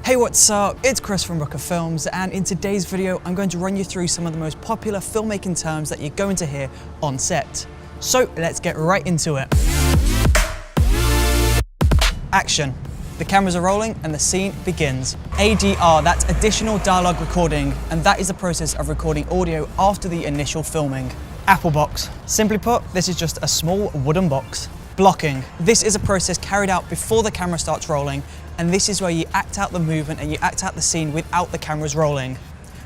Hey, what's up? It's Chris from Brooker Films, and in today's video I'm going to run you through some of the most popular filmmaking terms that you're going to hear on set. So let's get right into it. Action. The cameras are rolling and the scene begins. ADR, that's additional dialogue recording, and that is the process of recording audio after the initial filming. Apple box. Simply put, this is just a small wooden box. Blocking. This is a process carried out before the camera starts rolling, and this is where you act out the movement and you act out the scene without the cameras rolling.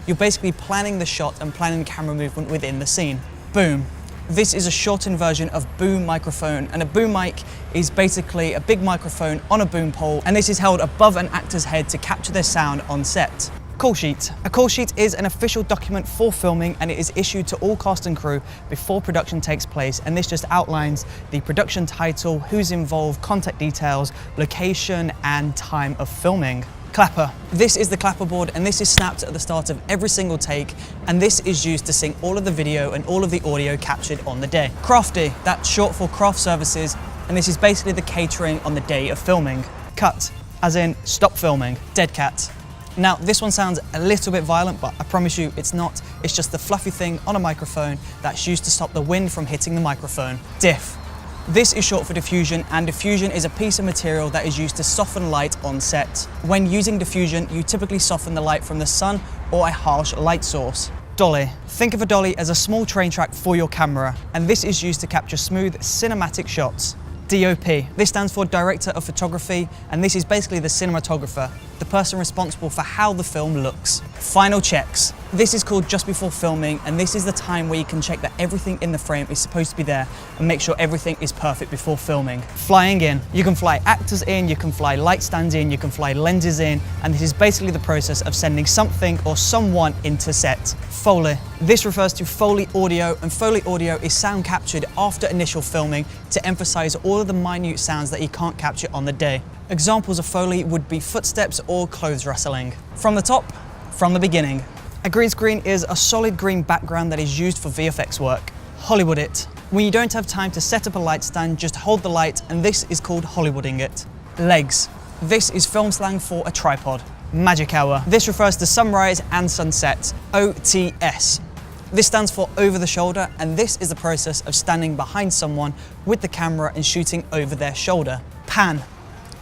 You're basically planning the shot and planning the camera movement within the scene. Boom. This is a shortened version of boom microphone, and a boom mic is basically a big microphone on a boom pole, and this is held above an actor's head to capture their sound on set. Call sheet. A call sheet is an official document for filming, and it is issued to all cast and crew before production takes place, and this just outlines the production title, who's involved, contact details, location and time of filming. Clapper. This is the clapper board, and this is snapped at the start of every single take, and this is used to sync all of the video and all of the audio captured on the day. CRAFTY, that's short for craft services, and this is basically the catering on the day of filming. Cut, as in stop filming. Dead cat. Now, this one sounds a little bit violent, but I promise you it's not. It's just the fluffy thing on a microphone that's used to stop the wind from hitting the microphone. DIFF. This is short for diffusion, and diffusion is a piece of material that is used to soften light on set. When using diffusion, you typically soften the light from the sun or a harsh light source. Dolly. Think of a dolly as a small train track for your camera, and this is used to capture smooth cinematic shots. DOP. This stands for Director of Photography, and this is basically the cinematographer, the person responsible for how the film looks. Final checks. This is called just before filming, and this is the time where you can check that everything in the frame is supposed to be there and make sure everything is perfect before filming. Flying in. You can fly actors in, you can fly light stands in, you can fly lenses in, and this is basically the process of sending something or someone into set. Foley. This refers to Foley audio, and Foley audio is sound captured after initial filming to emphasize all of the minute sounds that you can't capture on the day. Examples of Foley would be footsteps or clothes rustling. From the top, from the beginning. A green screen is a solid green background that is used for VFX work. Hollywood it. When you don't have time to set up a light stand, just hold the light, and this is called Hollywooding it. Legs. This is film slang for a tripod. Magic hour. This refers to sunrise and sunset. OTS. This stands for over the shoulder, and this is the process of standing behind someone with the camera and shooting over their shoulder. Pan.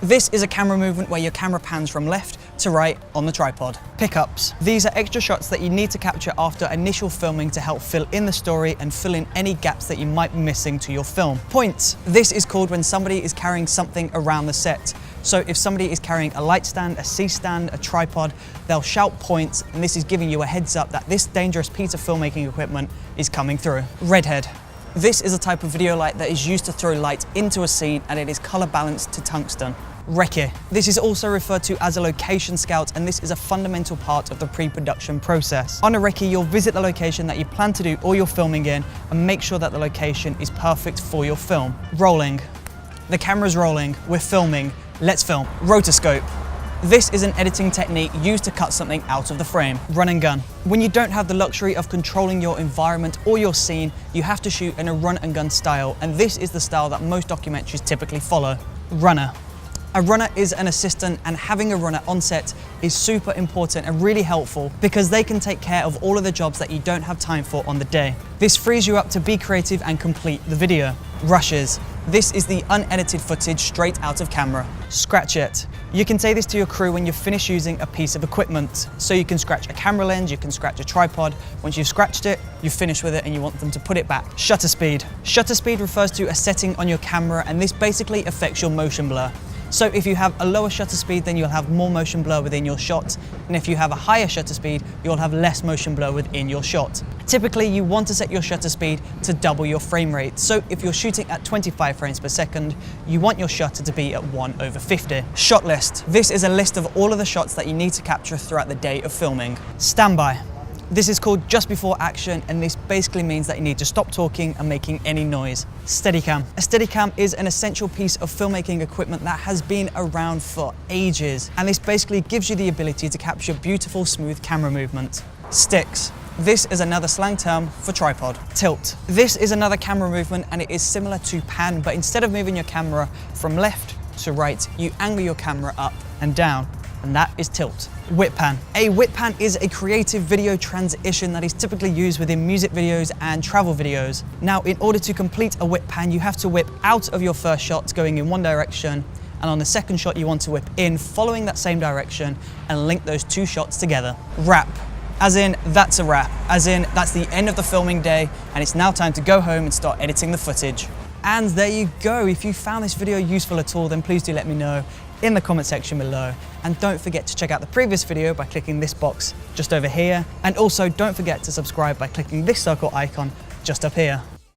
This is a camera movement where your camera pans from left to right on the tripod. Pickups. These are extra shots that you need to capture after initial filming to help fill in the story and fill in any gaps that you might be missing to your film. Points. This is called when somebody is carrying something around the set. So if somebody is carrying a light stand, a C-stand, a tripod, they'll shout points, and this is giving you a heads up that this dangerous piece of filmmaking equipment is coming through. Redhead. This is a type of video light that is used to throw light into a scene, and it is color balanced to tungsten. RECCE. This is also referred to as a location scout, and this is a fundamental part of the pre-production process. On a recce, you'll visit the location that you plan to do all your filming in and make sure that the location is perfect for your film. Rolling. The camera's rolling, we're filming, let's film. Rotoscope. This is an editing technique used to cut something out of the frame. Run and gun. When you don't have the luxury of controlling your environment or your scene, you have to shoot in a run and gun style, and this is the style that most documentaries typically follow. Runner. A runner is an assistant, and having a runner on set is super important and really helpful because they can take care of all of the jobs that you don't have time for on the day. This frees you up to be creative and complete the video. Rushes. This is the unedited footage straight out of camera. Scratch it. You can say this to your crew when you've finished using a piece of equipment. So you can scratch a camera lens, you can scratch a tripod. Once you've scratched it, you've finished with it and you want them to put it back. Shutter speed. Shutter speed refers to a setting on your camera, and this basically affects your motion blur. So if you have a lower shutter speed, then you'll have more motion blur within your shot. And if you have a higher shutter speed, you'll have less motion blur within your shot. Typically, you want to set your shutter speed to double your frame rate. So if you're shooting at 25 frames per second, you want your shutter to be at 1/50. Shot list. This is a list of all of the shots that you need to capture throughout the day of filming. Standby. This is called just before action, and this basically means that you need to stop talking and making any noise. Steadicam. A Steadicam is an essential piece of filmmaking equipment that has been around for ages, and this basically gives you the ability to capture beautiful, smooth camera movement. Sticks. This is another slang term for tripod. Tilt. This is another camera movement, and it is similar to pan, but instead of moving your camera from left to right, you angle your camera up and down. and that is tilt. Whip pan. A whip pan is a creative video transition that is typically used within music videos and travel videos. Now, in order to complete a whip pan, you have to whip out of your first shot going in one direction, and on the second shot you want to whip in following that same direction and link those two shots together. Wrap. As in, that's a wrap. As in, that's the end of the filming day and it's now time to go home and start editing the footage. And there you go. If you found this video useful at all, then please do let me know in the comment section below. And don't forget to check out the previous video by clicking this box just over here. And also don't forget to subscribe by clicking this circle icon just up here.